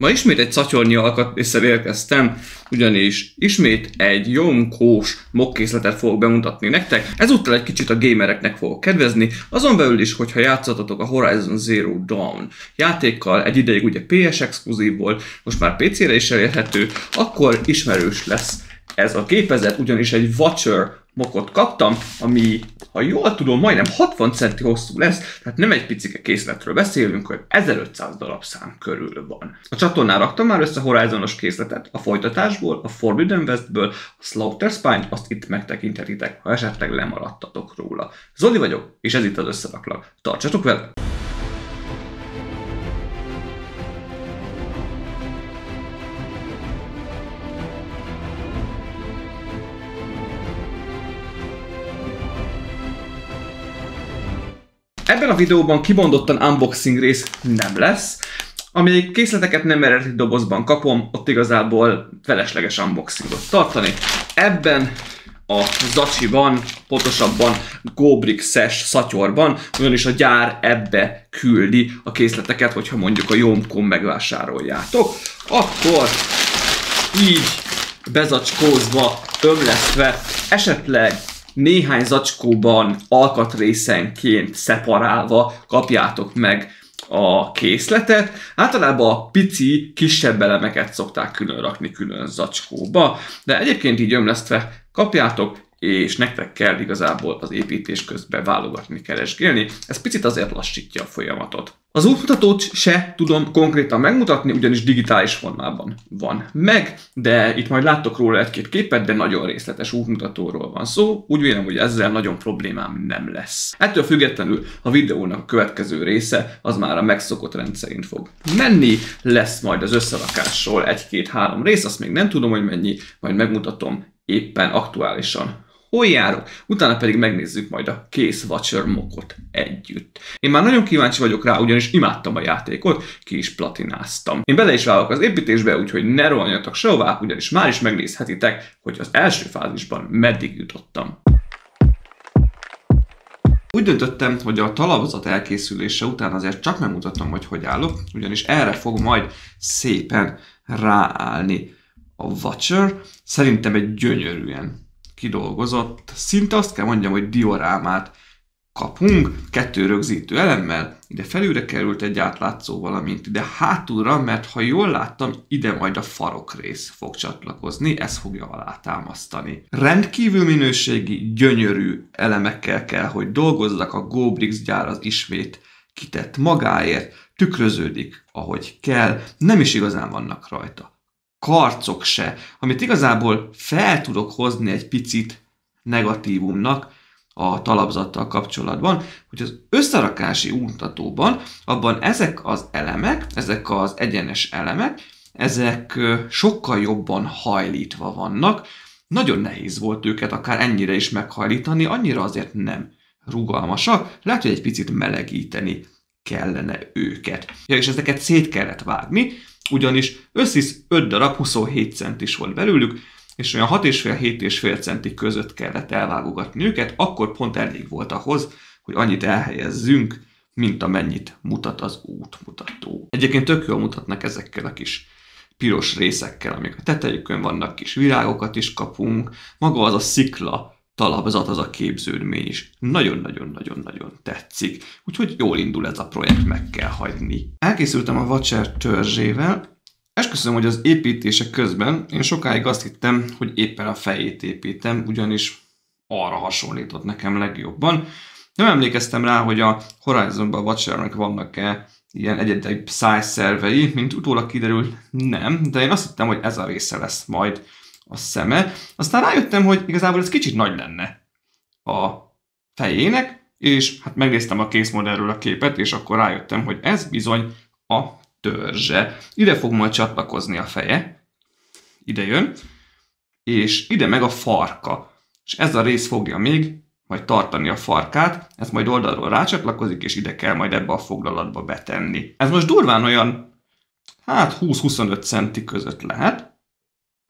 Ma ismét egy szatyornyi alkatrészsel érkeztem, ugyanis ismét egy Yomkós mokkészletet fogok bemutatni nektek. Ezúttal egy kicsit a gamereknek fogok kedvezni, azon belül is, hogyha játszottatok a Horizon Zero Dawn játékkal, egy ideig ugye PS exkluzív volt, most már PC-re is elérhető, akkor ismerős lesz ez a gépezet, ugyanis egy Watcher mokot kaptam, ami, ha jól tudom, majdnem 60 centi hosszú lesz, tehát nem egy picike készletről beszélünk, hogy 1500 darabszám körül van. A csatornára raktam már össze Horizonos készletet, a folytatásból, a Forbidden Westből, a Slaughter Spine, azt itt megtekinthetitek, ha esetleg lemaradtatok róla. Zoli vagyok, és ez itt az Összeraklak. Tartsatok vele! Ebben a videóban kimondottan unboxing rész nem lesz. Amíg készleteket nem eredeti dobozban kapom, ott igazából felesleges unboxingot tartani. Ebben a zacsiban, pontosabban Gobrixes szatyorban, ugyanis a gyár ebbe küldi a készleteket, hogyha mondjuk a Yomkon megvásároljátok, akkor így bezacskózva, ömlesztve, esetleg néhány zacskóban alkatrészenként szeparálva kapjátok meg a készletet. Általában a pici, kisebb elemeket szokták külön rakni külön zacskóba, de egyébként így ömlesztve kapjátok, és nektek kell igazából az építés közben válogatni, keresgélni. Ez picit azért lassítja a folyamatot. Az útmutatót se tudom konkrétan megmutatni, ugyanis digitális formában van meg, de itt majd láttok róla egy-két képet, de nagyon részletes útmutatóról van szó. Úgy vélem, hogy ezzel nagyon problémám nem lesz. Ettől függetlenül a videónak a következő része az már a megszokott rendszerint fog menni. Lesz majd az összerakásról egy-két-három rész, azt még nem tudom, hogy mennyi, majd megmutatom éppen aktuálisan hol járok, utána pedig megnézzük majd a kész Watcher mokot együtt. Én már nagyon kíváncsi vagyok rá, ugyanis imádtam a játékot, ki is platináztam. Én bele is válok az építésbe, úgyhogy ne rohanjatok sehová, ugyanis már is megnézhetitek, hogy az első fázisban meddig jutottam. Úgy döntöttem, hogy a talapzat elkészülése után azért csak megmutatom, hogy hogy állok, ugyanis erre fog majd szépen ráállni a Watcher. Szerintem egy gyönyörűen kidolgozott, szinte azt kell mondjam, hogy diorámát kapunk, 2 rögzítő elemmel, ide felülre került egy átlátszó, valamint ide hátulra, mert ha jól láttam, ide majd a farokrész fog csatlakozni, ez fogja alátámasztani. Rendkívül minőségi, gyönyörű elemekkel kell, hogy dolgozzak, a Gobrix gyár az ismét kitett magáért, tükröződik, ahogy kell, nem is igazán vannak rajta karcok se, amit igazából fel tudok hozni egy picit negatívumnak a talapzattal kapcsolatban, hogy az összerakási útmutatóban, abban ezek az elemek, ezek az egyenes elemek, ezek sokkal jobban hajlítva vannak. Nagyon nehéz volt őket akár ennyire is meghajlítani, annyira azért nem rugalmasak, lehet, hogy egy picit melegíteni kellene őket. Ja, és ezeket szét kellett vágni, ugyanis összvisz 5 darab 27 centis volt belőlük, és olyan 6,5-7,5 centi között kellett elvágogatni őket, akkor pont elég volt ahhoz, hogy annyit elhelyezzünk, mint amennyit mutat az útmutató. Egyébként tök jól mutatnak ezekkel a kis piros részekkel, amik a tetejükön vannak, kis virágokat is kapunk, maga az a szikla talapzat, az a képződmény is nagyon-nagyon-nagyon-nagyon tetszik. Úgyhogy jól indul ez a projekt, meg kell hagyni. Elkészültem a Watcher törzsével. Esküszöm, hogy az építések közben én sokáig azt hittem, hogy éppen a fejét építem, ugyanis arra hasonlított nekem legjobban. Nem emlékeztem rá, hogy a Horizonban a Watchernek vannak-e ilyen egyedi szájszervei, mint utólag kiderült, nem, de én azt hittem, hogy ez a része lesz majd a szeme. Aztán rájöttem, hogy igazából ez kicsit nagy lenne a fejének, és hát megnéztem a készmodellről a képet, és akkor rájöttem, hogy ez bizony a törzse. Ide fog majd csatlakozni a feje, ide jön, és ide meg a farka. És ez a rész fogja még majd tartani a farkát, ez majd oldalról rácsatlakozik, és ide kell majd ebbe a foglalatba betenni. Ez most durván olyan, hát 20-25 centi között lehet,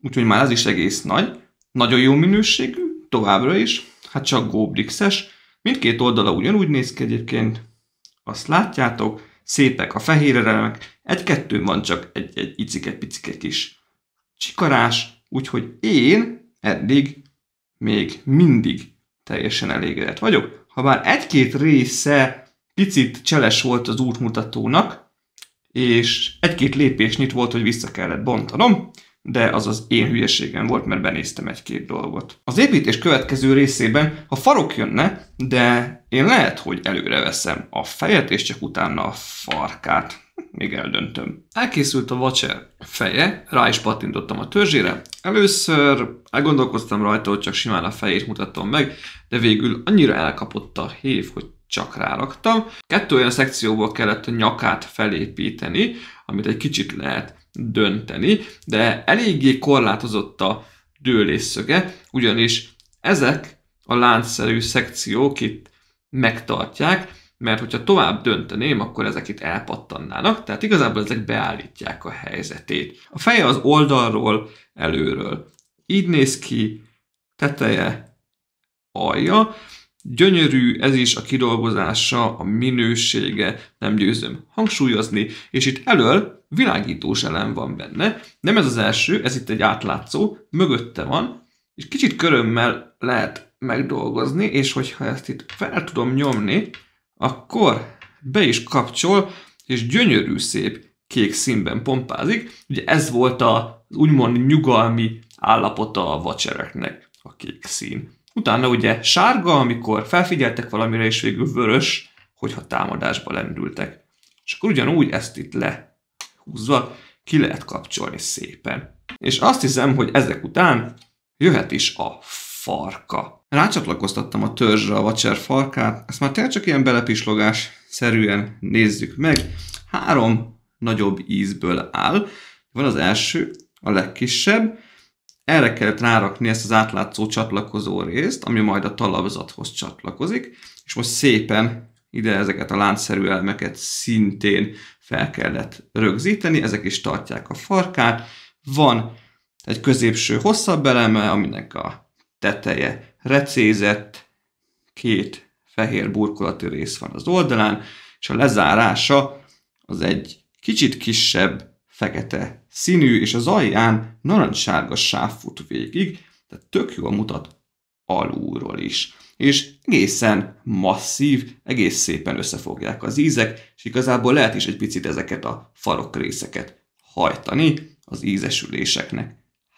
úgyhogy már ez is egész nagy, nagyon jó minőségű, továbbra is, hát csak Gobrixes. Mindkét oldala ugyanúgy néz ki egyébként, azt látjátok, szépek a fehér elemek, Egy-kettőn van csak egy icike-picike kis csikarás, úgyhogy én eddig még mindig teljesen elégedett vagyok. Habár egy-két része picit cseles volt az útmutatónak, és egy-két lépésnyit volt, hogy vissza kellett bontanom, de az az én hülyeségem volt, mert benéztem egy-két dolgot. Az építés következő részében a farok jönne, de én lehet, hogy előre veszem a fejet, és csak utána a farkát. Még eldöntöm. Elkészült a Watcher feje, rá is pattintottam a törzsére. Először elgondolkoztam rajta, hogy csak simán a fejét mutatom meg, de végül annyira elkapott a hév, hogy csak ráraktam. 2 olyan szekcióból kellett a nyakát felépíteni, amit egy kicsit lehet dönteni, de eléggé korlátozott a dőlésszöge, ugyanis ezek a láncszerű szekciók itt megtartják, mert hogyha tovább dönteném, akkor ezek itt elpattannának, tehát igazából ezek beállítják a helyzetét. A feje az oldalról, előről. Így néz ki, teteje, alja. Gyönyörű ez is a kidolgozása, a minősége, nem győzöm hangsúlyozni, és itt elől világítós elem van benne. Nem ez az első, ez itt egy átlátszó, mögötte van, és kicsit körömmel lehet megdolgozni, és hogyha ezt itt fel tudom nyomni, akkor be is kapcsol, és gyönyörű szép kék színben pompázik. Ugye ez volt az úgymond nyugalmi állapota a Watchereknek, a kék szín. Utána ugye sárga, amikor felfigyeltek valamire, és végül vörös, hogyha támadásba lendültek. És akkor ugyanúgy ezt itt lehúzva ki lehet kapcsolni szépen. És azt hiszem, hogy ezek után jöhet is a farka. Rácsatlakoztattam a törzsre a Watcher farkát, ezt már tényleg csak ilyen belepislogás szerűen nézzük meg. 3 nagyobb ízből áll. Van az első, a legkisebb. Erre kellett rárakni ezt az átlátszó csatlakozó részt, ami majd a talapzathoz csatlakozik, és most szépen ide ezeket a láncszerű elemeket szintén fel kellett rögzíteni, ezek is tartják a farkát. Van egy középső hosszabb eleme, aminek a teteje recézett, 2 fehér burkolati rész van az oldalán, és a lezárása az egy kicsit kisebb, fekete színű, és az alján narancssárga sáv fut végig, tehát tök jól mutat alulról is. És egészen masszív, egész szépen összefogják az ízek, és igazából lehet is egy picit ezeket a farok részeket hajtani az ízesüléseknek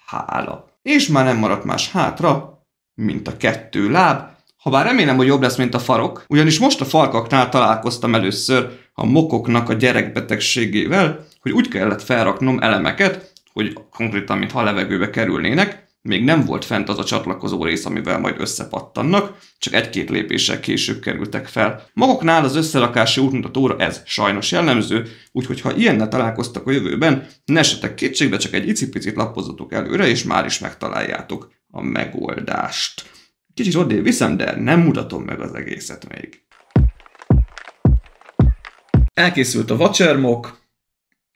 hála. És már nem maradt más hátra, mint a 2 láb, habár remélem, hogy jobb lesz, mint a farok, ugyanis most a farkaknál találkoztam először a mokoknak a gyerekbetegségével, hogy úgy kellett felraknom elemeket, hogy konkrétan, mintha a levegőbe kerülnének, még nem volt fent az a csatlakozó rész, amivel majd összepattannak, csak 1-2 lépéssel később kerültek fel. Maguknál az összerakási útmutatóra ez sajnos jellemző, úgyhogy ha ilyennel találkoztak a jövőben, ne esetek kétségbe, csak egy icipicit lapozzatok előre, és már is megtaláljátok a megoldást. Kicsit odébb viszem, de nem mutatom meg az egészet még. Elkészült a Watcher mok,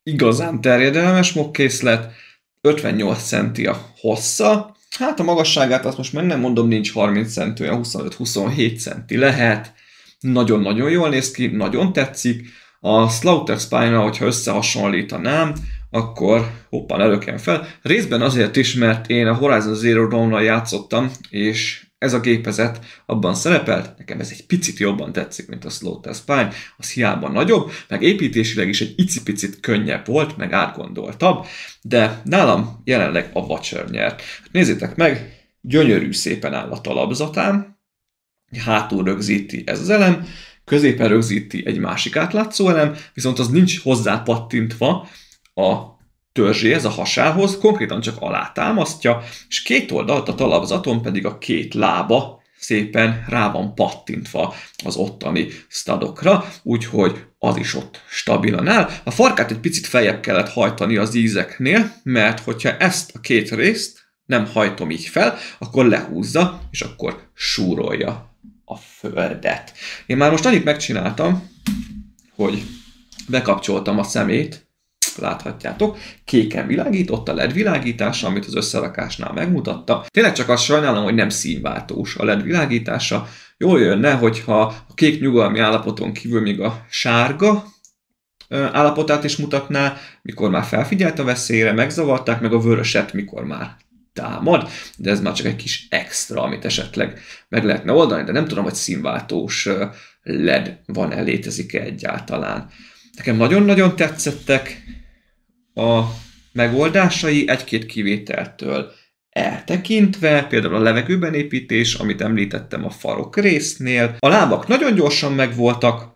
igazán terjedelmes mokkészlet, 58 centi a hossza, hát a magasságát azt most meg nem mondom, nincs 30 centi, olyan 25-27 centi lehet, nagyon-nagyon jól néz ki, nagyon tetszik. A Slaughter Spine-nal, hogyha összehasonlítanám, akkor hoppán előkem fel. Részben azért is, mert én a Horizon Zero Dawn-nal játszottam, és ez a gépezet abban szerepelt, nekem ez egy picit jobban tetszik, mint a Slaughter Spine, az hiába nagyobb, meg építésileg is egy icipicit könnyebb volt, meg átgondoltabb, de nálam jelenleg a Watcher nyert. Nézzétek meg, gyönyörű szépen áll a talapzatán, hátul rögzíti ez az elem, középen rögzíti egy másik átlátszó elem, viszont az nincs hozzá pattintva a törzséhez, a hasához, konkrétan csak alátámasztja, és 2 oldalt a talapzaton pedig a 2 lába szépen rá van pattintva az ottani studokra, úgyhogy az is ott stabilan áll. A farkát egy picit feljebb kellett hajtani az ízeknél, mert hogyha ezt a 2 részt nem hajtom így fel, akkor lehúzza, és akkor súrolja a földet. Én már most annyit megcsináltam, hogy bekapcsoltam a szemét, láthatjátok, kéken világít, ott a LED világítása, amit az összerakásnál megmutatta. Tényleg csak azt sajnálom, hogy nem színváltós a LED világítása. Jól jönne, hogyha a kék nyugalmi állapoton kívül még a sárga, állapotát is mutatná, mikor már felfigyelt a veszélyre, megzavarták, meg a vöröset, mikor már támad, de ez már csak egy kis extra, amit esetleg meg lehetne oldani, de nem tudom, hogy színváltós LED van-e, létezik-e egyáltalán. Nekem nagyon-nagyon tetszettek a megoldásai, egy-két kivételtől eltekintve, például a levegőben építés, amit említettem a farok résznél. A lábak nagyon gyorsan megvoltak,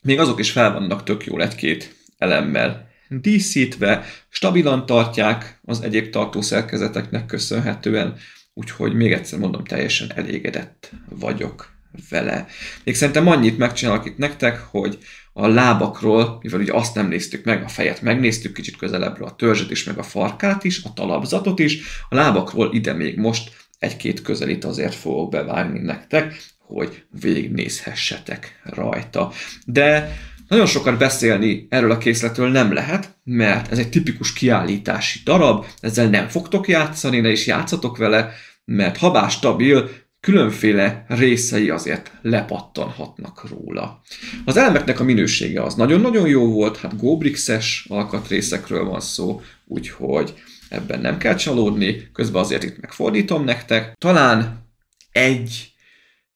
még azok is fel vannak tök jól egy-két elemmel díszítve, stabilan tartják az egyéb tartószerkezeteknek köszönhetően, úgyhogy még egyszer mondom, teljesen elégedett vagyok vele. Még szerintem annyit megcsinálok itt nektek, hogy a lábakról, mivel ugye azt nem néztük meg, a fejet megnéztük kicsit közelebbről, a törzset is, meg a farkát is, a talapzatot is, a lábakról ide még most egy-két közelít azért fogok bevágni nektek, hogy végignézhessetek rajta. De nagyon sokat beszélni erről a készletről nem lehet, mert ez egy tipikus kiállítási darab, ezzel nem fogtok játszani, ne is játszatok vele, mert habár stabil, különféle részei azért lepattanhatnak róla. Az elemeknek a minősége az nagyon-nagyon jó volt, hát Gobrix-es alkatrészekről van szó, úgyhogy ebben nem kell csalódni, közben azért itt megfordítom nektek. Talán egy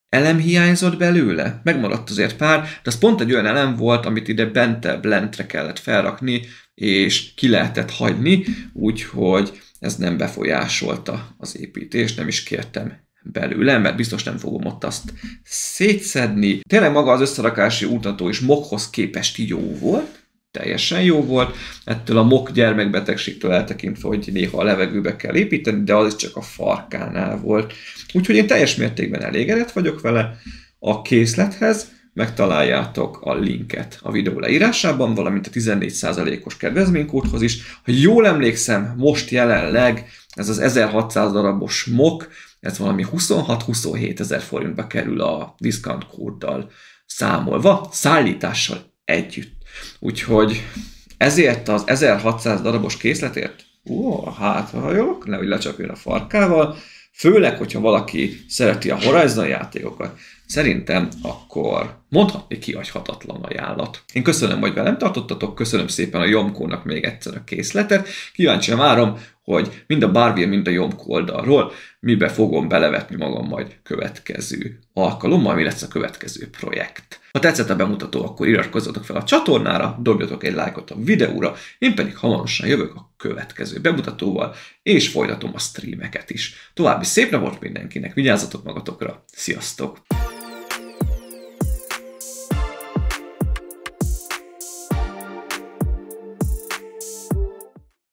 elem hiányzott belőle, megmaradt azért pár, de az pont egy olyan elem volt, amit ide bentebb lentre kellett felrakni, és ki lehetett hagyni, úgyhogy ez nem befolyásolta az építést, nem is kértem belőle, mert biztos nem fogom ott azt szétszedni. Tényleg maga az összerakási útmutató is mokhoz képest jó volt, teljesen jó volt, ettől a mok gyermekbetegségtől eltekintve, hogy néha a levegőbe kell építeni, de az is csak a farkánál volt. Úgyhogy én teljes mértékben elégedett vagyok vele. A készlethez megtaláljátok a linket a videó leírásában, valamint a 14%-os kedvezménykódhoz is. Ha jól emlékszem, most jelenleg ez az 1600 darabos mok, ez valami 26-27 ezer forintba kerül a discount kóddal számolva, szállítással együtt. Úgyhogy ezért az 1600 darabos készletért, hát hajolok, nehogy lecsapjon a farkával, főleg, hogyha valaki szereti a Horizon játékokat, szerintem akkor mondhatni kihagyhatatlan ajánlat. Én köszönöm, hogy velem tartottatok, köszönöm szépen a Yomko-nak még egyszer a készletet, kíváncsian várom, hogy mind a Barbie, mind a Yomko oldalról mibe fogom belevetni magam majd következő alkalommal, mi lesz a következő projekt. Ha tetszett a bemutató, akkor iratkozzatok fel a csatornára, dobjatok egy lájkot a videóra, én pedig hamarosan jövök a következő bemutatóval, és folytatom a streameket is. További szép napot mindenkinek, vigyázzatok magatokra, sziasztok!